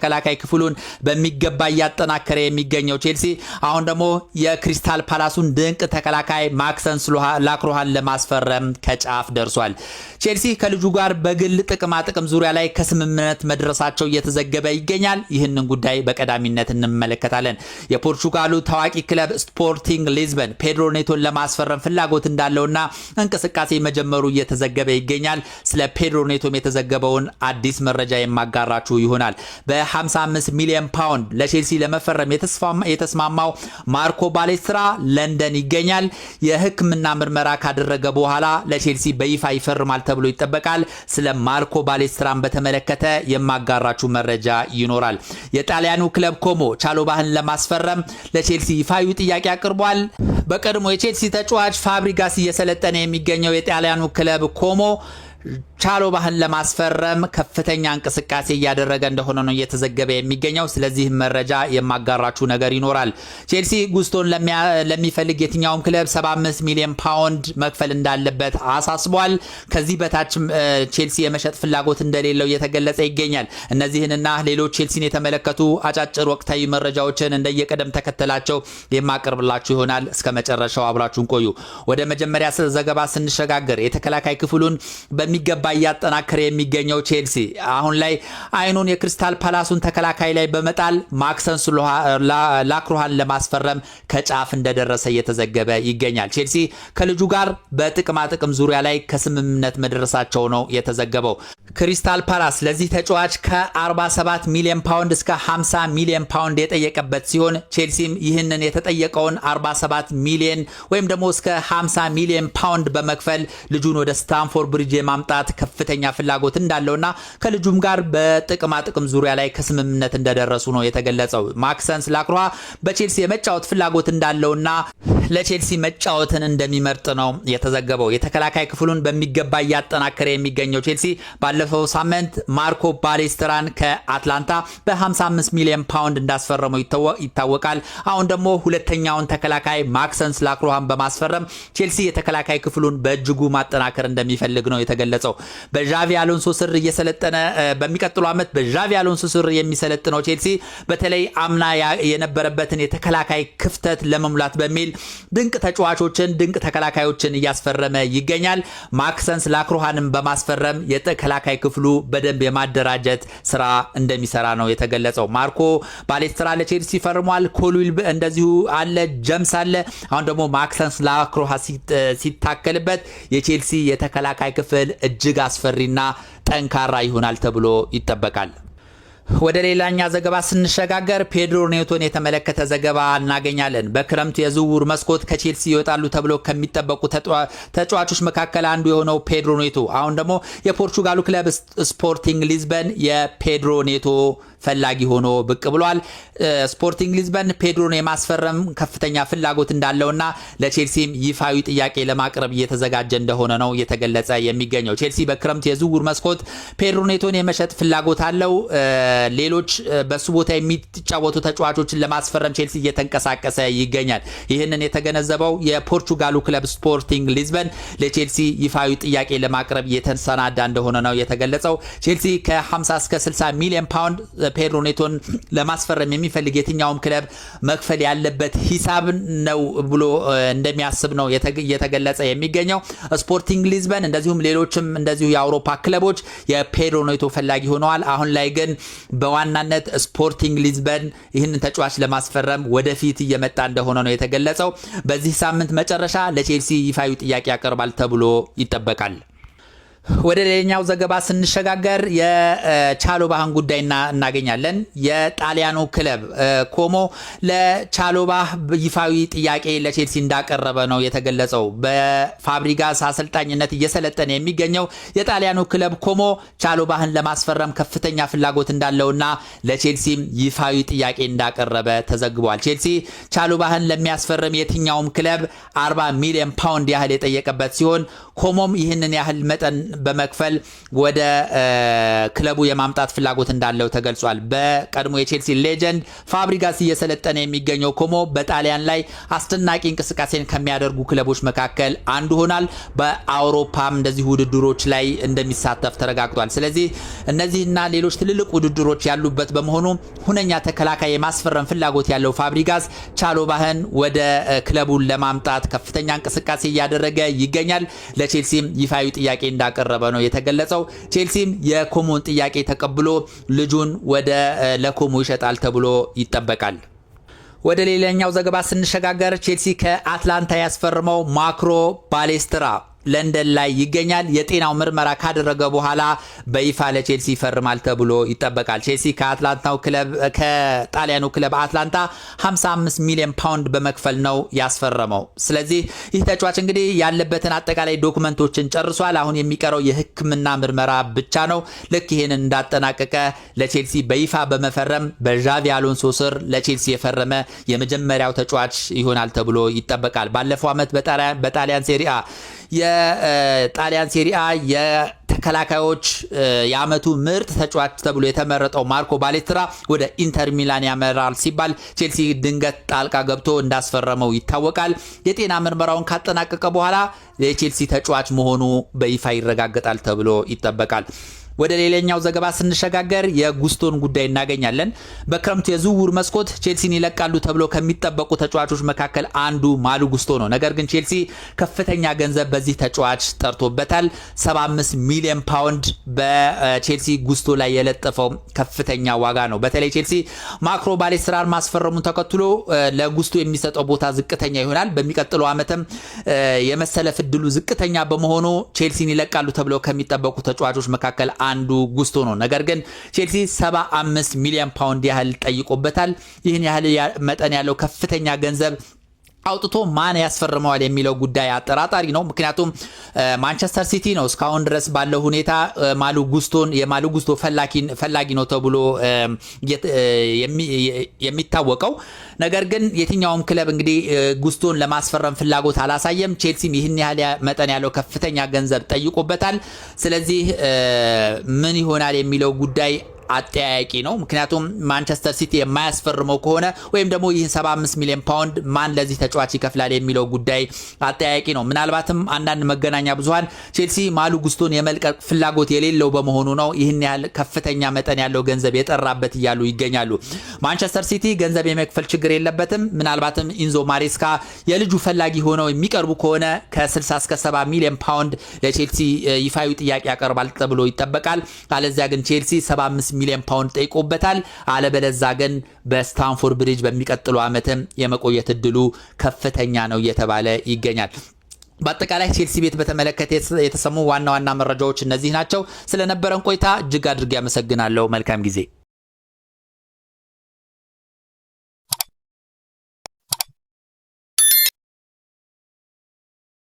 ተከላካይ ክፍሉን በሚገባ ያጠናከረ የሚገኘው ቼልሲ አሁን ደግሞ የክሪስታል ፓላሱን ድንቅ ተከላካይ ማክሰንስ ላክሮሃን ለማስፈረም ከጫፍ ደርሷል። ቼልሲ ከልጁ ጋር በግል ጥቅም ዙሪያ ላይ ከስምምነት መድረሳቸው እየተዘገበ ይገኛል። ይህንን ጉዳይ በቀዳሚነት እንመለከታለን። የፖርቹጋሉ ታዋቂ ክለብ ስፖርቲንግ ሊዝበን ፔድሮ ኔቶን ለማስፈረም ፍላጎት እንዳለውና እንቅስቃሴ መጀመሩ እየተዘገበ ይገኛል። ስለ ፔድሮ ኔቶም የተዘገበውን አዲስ መረጃ የማጋራችሁ ይሆናል። በ55 ሚሊዮን ፓውንድ ለቼልሲ ለመፈረም የተስማማው ማርኮ ባሌስትራ ለንደን ይገኛል። የሕክምና ምርመራ ካደረገ በኋላ ለቼልሲ በይፋ ይፈርማል ተብሎ ይጠበቃል። ስለ ማርኮ ባሌስትራን በተመለከተ የማጋራችሁ መረጃ ይኖራል። የጣሊያኑ ክለብ ኮሞ ቻሎባህን ለማስፈረም ለቼልሲ ይፋዊ ጥያቄ አቅርቧል። በቀድሞ የቼልሲ ተጫዋች ፋብሪጋስ እየሰለጠነ የሚገኘው የጣሊያኑ ክለብ ኮሞ ቻሎባህን ለማስፈረም ከፍተኛ እንቅስቃሴ እያደረገ እንደሆነ ነው እየተዘገበ የሚገኘው። ስለዚህ መረጃ የማጋራችሁ ነገር ይኖራል። ቼልሲ ጉስቶን ለሚፈልግ የትኛውም ክለብ 75 ሚሊዮን ፓውንድ መክፈል እንዳለበት አሳስቧል። ከዚህ በታች ቼልሲ የመሸጥ ፍላጎት እንደሌለው እየተገለጸ ይገኛል። እነዚህንና ሌሎች ቼልሲን የተመለከቱ አጫጭር ወቅታዊ መረጃዎችን እንደየቀደም ተከተላቸው የማቀርብላችሁ ይሆናል። እስከ መጨረሻው አብራችሁን ቆዩ። ወደ መጀመሪያ ዘገባ ስንሸጋገር የተከላካይ ክፍሉን በሚገባ እያጠናከረ የሚገኘው ቼልሲ አሁን ላይ አይኑን የክሪስታል ፓላሱን ተከላካይ ላይ በመጣል ማክሰንስ ላክሮሃን ለማስፈረም ከጫፍ እንደደረሰ እየተዘገበ ይገኛል። ቼልሲ ከልጁ ጋር በጥቅም ዙሪያ ላይ ከስምምነት መድረሳቸው ነው የተዘገበው። ክሪስታል ፓላስ ለዚህ ተጫዋች ከ47 ሚሊዮን ፓውንድ እስከ 50 ሚሊዮን ፓውንድ የጠየቀበት ሲሆን ቼልሲም ይህንን የተጠየቀውን 47 ሚሊዮን ወይም ደግሞ እስከ 50 ሚሊዮን ፓውንድ በመክፈል ልጁን ወደ ስታንፎርድ ብሪጅ የማምጣት ከፍተኛ ፍላጎት እንዳለውና ከልጁም ጋር በጥቅም ዙሪያ ላይ ከስምምነት እንደደረሱ ነው የተገለጸው። ማክሰንስ ላክሮሃ በቼልሲ የመጫወት ፍላጎት እንዳለውና ለቼልሲ መጫወትን እንደሚመርጥ ነው የተዘገበው። የተከላካይ ክፍሉን በሚገባ እያጠናከረ የሚገኘው ቼልሲ ባለፈው ሳምንት ማርኮ ባሌስትራን ከአትላንታ በ55 ሚሊዮን ፓውንድ እንዳስፈረመው ይታወቃል። አሁን ደግሞ ሁለተኛውን ተከላካይ ማክሰንስ ላክሮሃን በማስፈረም ቼልሲ የተከላካይ ክፍሉን በእጅጉ ማጠናከር እንደሚፈልግ ነው የተገለጸው። በዣቪ አሎንሶ ስር እየሰለጠነ በሚቀጥለው ዓመት በዣቪ አሎንሶ ስር የሚሰለጥነው ቼልሲ በተለይ አምና የነበረበትን የተከላካይ ክፍተት ለመሙላት በሚል ድንቅ ተጫዋቾችን ድንቅ ተከላካዮችን እያስፈረመ ይገኛል። ማክሰንስ ላክሮሃንም በማስፈረም የተከላካይ ክፍሉ በደንብ የማደራጀት ስራ እንደሚሰራ ነው የተገለጸው። ማርኮ ባሌስትራ ለቼልሲ ፈርሟል። ኮሉል እንደዚሁ አለ፣ ጀምስ አለ። አሁን ደግሞ ማክሰንስ ላክሮሃ ሲታከልበት የቼልሲ የተከላካይ ክፍል እጅግ አስፈሪና ጠንካራ ይሆናል ተብሎ ይጠበቃል። ወደ ሌላኛ ዘገባ ስንሸጋገር ፔድሮ ኔቶን የተመለከተ ዘገባ እናገኛለን። በክረምቱ የዝውውር መስኮት ከቼልሲ ይወጣሉ ተብሎ ከሚጠበቁ ተጫዋቾች መካከል አንዱ የሆነው ፔድሮ ኔቶ አሁን ደግሞ የፖርቹጋሉ ክለብ ስፖርቲንግ ሊዝበን የፔድሮ ኔቶ ፈላጊ ሆኖ ብቅ ብሏል። ስፖርቲንግ ሊዝበን ፔድሮን የማስፈረም ከፍተኛ ፍላጎት እንዳለውና ለቼልሲም ይፋዊ ጥያቄ ለማቅረብ እየተዘጋጀ እንደሆነ ነው የተገለጸ የሚገኘው። ቼልሲ በክረምት የዝውውር መስኮት ፔድሮ ኔቶን የመሸጥ ፍላጎት አለው። ሌሎች በሱ ቦታ የሚጫወቱ ተጫዋቾችን ለማስፈረም ቼልሲ እየተንቀሳቀሰ ይገኛል። ይህንን የተገነዘበው የፖርቹጋሉ ክለብ ስፖርቲንግ ሊዝበን ለቼልሲ ይፋዊ ጥያቄ ለማቅረብ እየተሰናዳ እንደሆነ ነው የተገለጸው። ቼልሲ ከ50 እስከ 60 ሚሊዮን ፓውንድ ፔድሮ ኔቶን ለማስፈረም የሚፈልግ የትኛውም ክለብ መክፈል ያለበት ሂሳብ ነው ብሎ እንደሚያስብ ነው የተገለጸ የሚገኘው። ስፖርቲንግ ሊዝበን እንደዚሁም ሌሎችም እንደዚሁ የአውሮፓ ክለቦች የፔድሮ ኔቶ ፈላጊ ሆነዋል። አሁን ላይ ግን በዋናነት ስፖርቲንግ ሊዝበን ይህንን ተጫዋች ለማስፈረም ወደፊት እየመጣ እንደሆነ ነው የተገለጸው። በዚህ ሳምንት መጨረሻ ለቼልሲ ይፋዊ ጥያቄ ያቀርባል ተብሎ ይጠበቃል። ወደ ሌላኛው ዘገባ ስንሸጋገር የቻሎባህን ጉዳይ እናገኛለን። የጣሊያኑ ክለብ ኮሞ ለቻሎባህ ይፋዊ ጥያቄ ለቼልሲ እንዳቀረበ ነው የተገለጸው። በፋብሪጋስ አሰልጣኝነት እየሰለጠነ የሚገኘው የጣሊያኑ ክለብ ኮሞ ቻሎባህን ለማስፈረም ከፍተኛ ፍላጎት እንዳለውና ለቼልሲም ይፋዊ ጥያቄ እንዳቀረበ ተዘግቧል። ቼልሲ ቻሎባህን ለሚያስፈርም የትኛውም ክለብ 40 ሚሊዮን ፓውንድ ያህል የጠየቀበት ሲሆን ኮሞም ይህንን ያህል መጠን በመክፈል ወደ ክለቡ የማምጣት ፍላጎት እንዳለው ተገልጿል። በቀድሞ የቼልሲ ሌጀንድ ፋብሪጋስ እየሰለጠነ የሚገኘው ኮሞ በጣሊያን ላይ አስደናቂ እንቅስቃሴን ከሚያደርጉ ክለቦች መካከል አንዱ ሆናል። በአውሮፓም እንደዚህ ውድድሮች ላይ እንደሚሳተፍ ተረጋግጧል። ስለዚህ እነዚህና ሌሎች ትልልቅ ውድድሮች ያሉበት በመሆኑ ሁነኛ ተከላካይ የማስፈረም ፍላጎት ያለው ፋብሪጋስ ቻሎባህን ወደ ክለቡን ለማምጣት ከፍተኛ እንቅስቃሴ እያደረገ ይገኛል። ለቼልሲም ይፋዊ ጥያቄ እንዳቀረበ ነው የተገለጸው። ቼልሲም የኮሞን ጥያቄ ተቀብሎ ልጁን ወደ ለኮሞ ይሸጣል ተብሎ ይጠበቃል። ወደ ሌላኛው ዘገባ ስንሸጋገር ቼልሲ ከአትላንታ ያስፈርመው ማክሮ ባሌስትራ ለንደን ላይ ይገኛል። የጤናው ምርመራ ካደረገ በኋላ በይፋ ለቼልሲ ይፈርማል ተብሎ ይጠበቃል። ቼልሲ ከጣሊያኑ ክለብ አትላንታ 55 ሚሊዮን ፓውንድ በመክፈል ነው ያስፈረመው። ስለዚህ ይህ ተጫዋች እንግዲህ ያለበትን አጠቃላይ ዶክመንቶችን ጨርሷል። አሁን የሚቀረው የሕክምና ምርመራ ብቻ ነው። ልክ ይሄንን እንዳጠናቀቀ ለቼልሲ በይፋ በመፈረም በዣቪ አሎንሶ ስር ለቼልሲ የፈረመ የመጀመሪያው ተጫዋች ይሆናል ተብሎ ይጠበቃል። ባለፈው ዓመት በጣሊያን ሴሪአ የጣሊያን ሴሪአ የተከላካዮች የአመቱ ምርጥ ተጫዋች ተብሎ የተመረጠው ማርኮ ባሌስትራ ወደ ኢንተር ሚላን ያመራል ሲባል ቼልሲ ድንገት ጣልቃ ገብቶ እንዳስፈረመው ይታወቃል። የጤና ምርመራውን ካጠናቀቀ በኋላ የቼልሲ ተጫዋች መሆኑ በይፋ ይረጋገጣል ተብሎ ይጠበቃል። ወደ ሌላኛው ዘገባ ስንሸጋገር የጉስቶን ጉዳይ እናገኛለን። በክረምቱ የዝውውር መስኮት ቼልሲን ይለቃሉ ተብሎ ከሚጠበቁ ተጫዋቾች መካከል አንዱ ማሉ ጉስቶ ነው። ነገር ግን ቼልሲ ከፍተኛ ገንዘብ በዚህ ተጫዋች ጠርቶበታል። 75 ሚሊዮን ፓውንድ በቼልሲ ጉስቶ ላይ የለጠፈው ከፍተኛ ዋጋ ነው። በተለይ ቼልሲ ማክሮ ባሌስትራን ማስፈረሙን ተከትሎ ለጉስቶ የሚሰጠው ቦታ ዝቅተኛ ይሆናል። በሚቀጥለው ዓመትም የመሰለፍ ዕድሉ ዝቅተኛ በመሆኑ ቼልሲን ይለቃሉ ተብሎ ከሚጠበቁ ተጫዋቾች መካከል አንዱ ጉስቶ ነው። ነገር ግን ቼልሲ 75 ሚሊዮን ፓውንድ ያህል ጠይቆበታል። ይህን ያህል መጠን ያለው ከፍተኛ ገንዘብ አውጥቶ ማን ያስፈርመዋል የሚለው ጉዳይ አጠራጣሪ ነው። ምክንያቱም ማንቸስተር ሲቲ ነው እስካሁን ድረስ ባለው ሁኔታ የማሉ ጉስቶ ፈላጊ ነው ተብሎ የሚታወቀው። ነገር ግን የትኛውም ክለብ እንግዲህ ጉስቶን ለማስፈረም ፍላጎት አላሳየም። ቼልሲም ይህን ያህል መጠን ያለው ከፍተኛ ገንዘብ ጠይቆበታል። ስለዚህ ምን ይሆናል የሚለው ጉዳይ አጠያያቂ ነው። ምክንያቱም ማንቸስተር ሲቲ የማያስፈርመው ከሆነ ወይም ደግሞ ይህን 75 ሚሊዮን ፓውንድ ማን ለዚህ ተጫዋች ይከፍላል የሚለው ጉዳይ አጠያያቂ ነው። ምናልባትም አንዳንድ መገናኛ ብዙሃን ቼልሲ ማሉ ጉስቶን የመልቀቅ ፍላጎት የሌለው በመሆኑ ነው ይህን ያህል ከፍተኛ መጠን ያለው ገንዘብ የጠራበት እያሉ ይገኛሉ። ማንቸስተር ሲቲ ገንዘብ የመክፈል ችግር የለበትም። ምናልባትም ኢንዞ ማሬስካ የልጁ ፈላጊ ሆነው የሚቀርቡ ከሆነ ከ60 እስከ 70 ሚሊዮን ፓውንድ ለቼልሲ ይፋዊ ጥያቄ ያቀርባል ተብሎ ይጠበቃል። አለዚያ ግን ቼልሲ 75 ሚሊዮን ፓውንድ ጠይቆበታል። አለበለዛ ግን በስታንፎርድ ብሪጅ በሚቀጥለው ዓመትም የመቆየት እድሉ ከፍተኛ ነው እየተባለ ይገኛል። በአጠቃላይ ቼልሲ ቤት በተመለከተ የተሰሙ ዋና ዋና መረጃዎች እነዚህ ናቸው። ስለነበረን ቆይታ እጅግ አድርጌ አመሰግናለሁ። መልካም ጊዜ